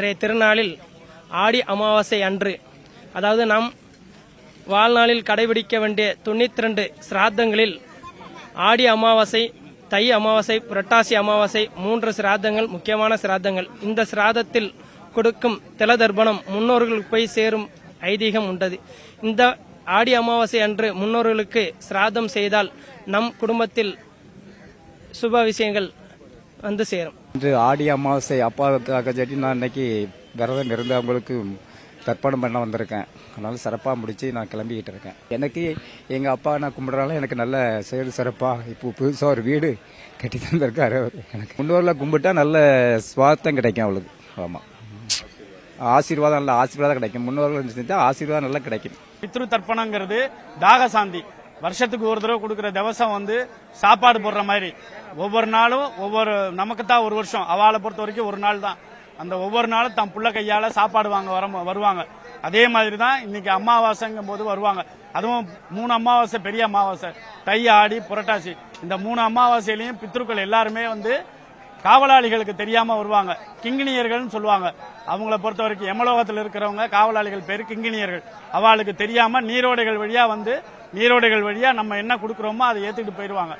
இன்றைய திருநாளில் ஆடி அமாவாசை அன்று, அதாவது நாம் வாழ்நாளில் கடைபிடிக்க வேண்டிய 92 சிராத்தங்களில் ஆடி அமாவாசை, தை அமாவாசை, புரட்டாசி அமாவாசை 3 சிராத்தங்கள் முக்கியமான சிராத்தங்கள். இந்த சிராதத்தில் கொடுக்கும் திலதர்ப்பணம் முன்னோர்களுக்கு போய் சேரும் ஐதீகம் உண்டது. இந்த ஆடி அமாவாசை அன்று முன்னோர்களுக்கு சிராதம் செய்தால் நம் குடும்பத்தில் சுப விஷயங்கள் வந்து சேரும். இன்று ஆடி அமாவாசை அப்பாவுக்காக சொல்லி நான் இன்னைக்கு விரதம் இருந்து அவங்களுக்கு தர்ப்பணம் பண்ண வந்திருக்கேன். அதனால சிறப்பாக முடிச்சு நான் கிளம்பிக்கிட்டு இருக்கேன். எனக்கு எங்கள் அப்பா நான் கும்பிட்றனால எனக்கு நல்ல செயல் சிறப்பாக இப்போ புதுசாக ஒரு வீடு கட்டி தந்திருக்காரு அவர். எனக்கு முன்னோரில் கும்பிட்டா நல்ல சுவார்த்தம் கிடைக்கும் அவளுக்கு. ஆமாம், ஆசீர்வாதம் நல்ல ஆசீர்வாதம் கிடைக்கும். முன்னோர்கள் செஞ்சால் ஆசீர்வாதம் நல்லா கிடைக்கும். பித்ரு தர்ப்பணங்கிறது தாகசாந்தி. வருஷத்துக்கு ஒரு தடவை கொடுக்குற திவசம் சாப்பாடு போடுற மாதிரி. ஒவ்வொரு நாளும் ஒவ்வொரு, நமக்கு தான் ஒரு வருஷம், அவளை பொறுத்த வரைக்கும் ஒரு நாள் தான். அந்த ஒவ்வொரு நாளும் தன் புள்ள கையால சாப்பாடு வாங்க வருவாங்க. அதே மாதிரி தான் இன்னைக்கு அமாவாசைங்கும் போது வருவாங்க. அதுவும் 3 அமாவாசை, பெரிய அமாவாசை, தை, ஆடி, புரட்டாசி. இந்த 3 அமாவாசையிலையும் பித்ருக்கள் எல்லாருமே காவலாளிகளுக்கு தெரியாம வருவாங்க. கிங்கினியர்கள்னு சொல்லுவாங்க. அவங்கள பொறுத்த வரைக்கும் யமலோகத்தில் இருக்கிறவங்க காவலாளிகள் பேரு கிங்கினியர்கள். அவளுக்கு தெரியாம நீரோடைகள் வழியா நம்ம என்ன கொடுக்கறோமோ அதை ஏத்துக்கிட்டு போயிருவாங்க.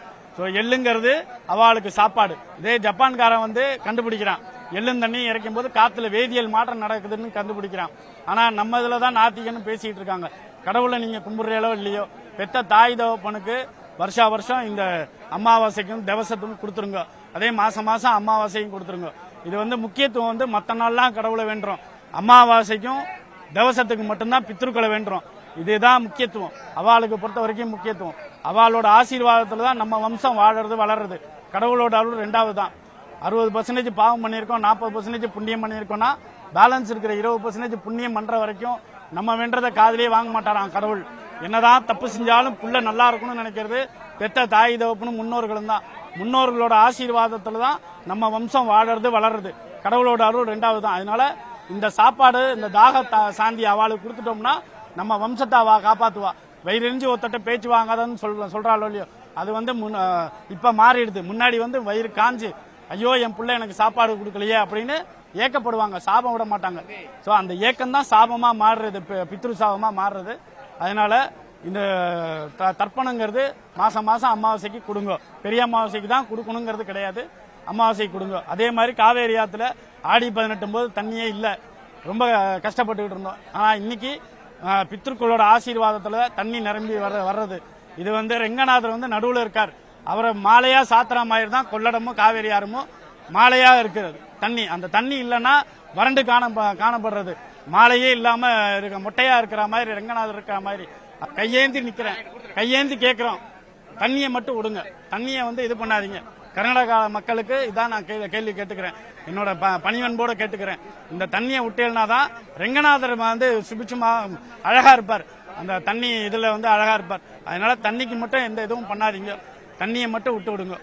எள்ளுங்கிறது அவளுக்கு சாப்பாடு. இதே ஜப்பான்காரன் கண்டுபிடிக்கிறான். எள்ளும் தண்ணி இறைக்கும் போது காத்துல வேதியியல் மாற்றம் நடக்குதுன்னு கண்டுபிடிக்கிறான். ஆனா நம்ம இதுலதான் நாத்திகன்னு பேசிட்டு இருக்காங்க. கடவுளை நீங்க கும்பிடுறீங்களோ இல்லையோ, பெத்த தாய் தகப்பனுக்கு வருஷா வருஷம் இந்த அமாவாசைக்கும் திவசத்துக்கும் கொடுத்துருங்க. அதே மாசம் அமாவாசைக்கும் கொடுத்துருங்க. இது முக்கியத்துவம் மற்ற நாள்லாம் கடவுளை வேண்டுறோம். அமாவாசைக்கும் திவசத்துக்கு மட்டும்தான் பித்ருக்களை வேண்டுறோம். இதுதான் முக்கியத்துவம். அவளுக்கு பொறுத்த வரைக்கும் முக்கியத்துவம். அவளோட ஆசீர்வாதத்துல தான் நம்ம வம்சம் வாழறது வளர்றது. கடவுளோட அருள் 2வது தான். 60% பாவம் பண்ணியிருக்கோம், 40% புண்ணியம் பண்ணியிருக்கோம்னா பேலன்ஸ் இருக்கிற 20% புண்ணியம் பண்ற வரைக்கும் நம்ம வென்றதை காதலியே வாங்க மாட்டாராம் கடவுள். என்னதான் தப்பு செஞ்சாலும் புள்ள நல்லா இருக்கணும்னு நினைக்கிறது பெத்த தாய் தகப்பனும் முன்னோர்களும் தான். முன்னோர்களோட ஆசீர்வாதத்துல தான் நம்ம வம்சம் வாழறது வளர்றது. கடவுளோட அருள் 2வது தான். அதனால இந்த சாப்பாடு, இந்த தாக சாந்தி அவளுக்கு கொடுத்துட்டோம்னா நம்ம வம்சத்தை அவ காப்பாத்துவா. வயிறெறிஞ்சு ஒருத்தட்ட பேச்சு வாங்காதன்னு சொல்றாளோ இல்லையோ, அது இப்ப மாறிடுது. முன்னாடி வயிறு காஞ்சு, ஐயோ என் பிள்ளை எனக்கு சாப்பாடு கொடுக்கலையே அப்படின்னு ஏக்கப்படுவாங்க, சாபம் விட மாட்டாங்க. சோ அந்த ஏக்கம் தான் சாபமா மாறுறது, பித்ரு சாபமா மாறுறது. அதனால இந்த தர்ப்பணங்கிறது மாசம் அமாவாசைக்கு கொடுங்க. பெரிய அமாவாசைக்கு தான் கொடுக்கணுங்கிறது கிடையாது, அமாவாசைக்கு கொடுங்க. அதே மாதிரி காவேரி ஆத்துல ஆடி 18 போது தண்ணியே இல்ல, ரொம்ப கஷ்டப்பட்டுக்கிட்டு இருந்தோம். ஆனா இன்னைக்கு பித்ருக்களோட ஆசீர்வாதத்துல தண்ணி நிரம்பி வர்றது. இது ரெங்கநாதர் நடுவுல இருக்கார். அவரை மாலையா சாத்திர மாதிரி தான் கொள்ளடமும் காவேரி ஆறுமும் மாலையா இருக்கிறது தண்ணி. அந்த தண்ணி இல்லைன்னா வறண்டு காணப்படுறது. மாலையே இல்லாம மொட்டையா இருக்கிற மாதிரி ரெங்கநாதர் இருக்கிற மாதிரி கையேந்தி நிக்கிறேன், கையேந்தி கேட்கிறோம், தண்ணியை மட்டும் விடுங்க, தண்ணியை இது பண்ணாதீங்க. கர்நாடகா மக்களுக்கு இதான் நான் கேள்வி கேட்டுக்கிறேன், என்னோட பணிவன்போட கேட்டுக்கிறேன். இந்த தண்ணியை விட்டேன்னா தான் ரெங்கநாதர் சுபிட்சமா அழகா இருப்பார். அந்த தண்ணி இதுல அழகா இருப்பார். அதனால தண்ணிக்கு மட்டும் எந்த இதுவும் பண்ணாதீங்க, தண்ணியை மட்டும் விட்டு விடுங்க.